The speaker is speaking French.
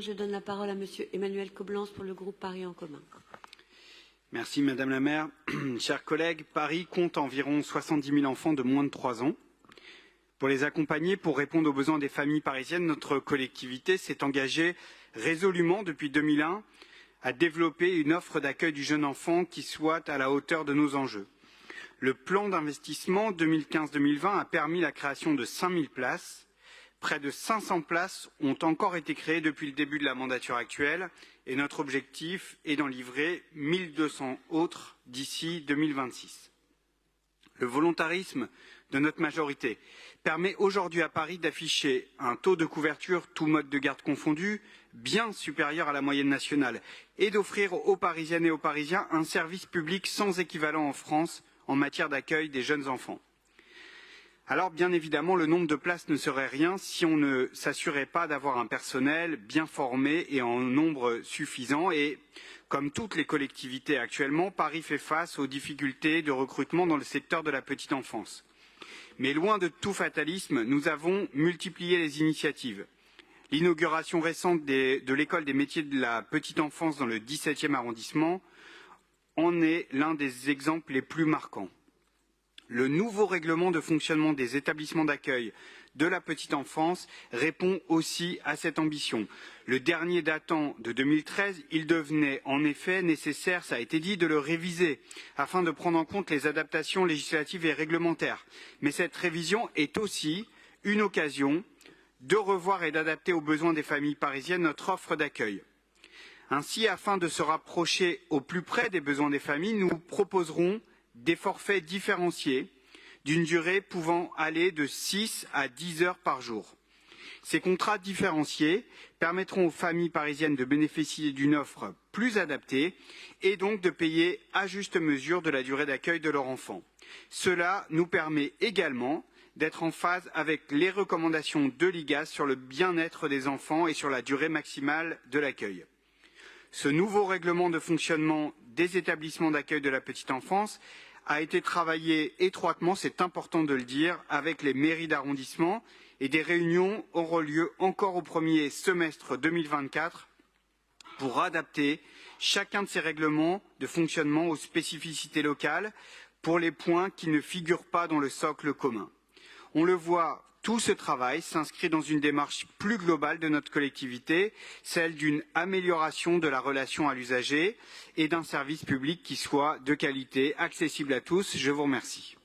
Je donne la parole à Monsieur Emmanuel Coblence pour le groupe Paris en commun. Merci Madame la maire. Chers collègues, Paris compte environ 70 000 enfants de moins de 3 ans. Pour les accompagner, pour répondre aux besoins des familles parisiennes, notre collectivité s'est engagée résolument depuis 2001 à développer une offre d'accueil du jeune enfant qui soit à la hauteur de nos enjeux. Le plan d'investissement 2015-2020 a permis la création de 5 000 places. Près de 500 places ont encore été créées depuis le début de la mandature actuelle et notre objectif est d'en livrer 1200 autres d'ici 2026. Le volontarisme de notre majorité permet aujourd'hui à Paris d'afficher un taux de couverture, tous modes de garde confondus, bien supérieur à la moyenne nationale et d'offrir aux Parisiennes et aux Parisiens un service public sans équivalent en France en matière d'accueil des jeunes enfants. Alors, bien évidemment, le nombre de places ne serait rien si on ne s'assurait pas d'avoir un personnel bien formé et en nombre suffisant. Et comme toutes les collectivités actuellement, Paris fait face aux difficultés de recrutement dans le secteur de la petite enfance. Mais loin de tout fatalisme, nous avons multiplié les initiatives. L'inauguration récente de l'école des métiers de la petite enfance dans le 17e arrondissement en est l'un des exemples les plus marquants. Le nouveau règlement de fonctionnement des établissements d'accueil de la petite enfance répond aussi à cette ambition. Le dernier datant de 2013, il devenait en effet nécessaire, ça a été dit, de le réviser afin de prendre en compte les adaptations législatives et réglementaires. Mais cette révision est aussi une occasion de revoir et d'adapter aux besoins des familles parisiennes notre offre d'accueil. Ainsi, afin de se rapprocher au plus près des besoins des familles, nous proposerons des forfaits différenciés d'une durée pouvant aller de 6 à 10 heures par jour. Ces contrats différenciés permettront aux familles parisiennes de bénéficier d'une offre plus adaptée et donc de payer à juste mesure de la durée d'accueil de leur enfant. Cela nous permet également d'être en phase avec les recommandations de l'IGAS sur le bien-être des enfants et sur la durée maximale de l'accueil. Ce nouveau règlement de fonctionnement des établissements d'accueil de la petite enfance a été travaillé étroitement, c'est important de le dire, avec les mairies d'arrondissement et des réunions auront lieu encore au premier semestre 2024 pour adapter chacun de ces règlements de fonctionnement aux spécificités locales pour les points qui ne figurent pas dans le socle commun. On le voit, tout ce travail s'inscrit dans une démarche plus globale de notre collectivité, celle d'une amélioration de la relation à l'usager et d'un service public qui soit de qualité, accessible à tous. Je vous remercie.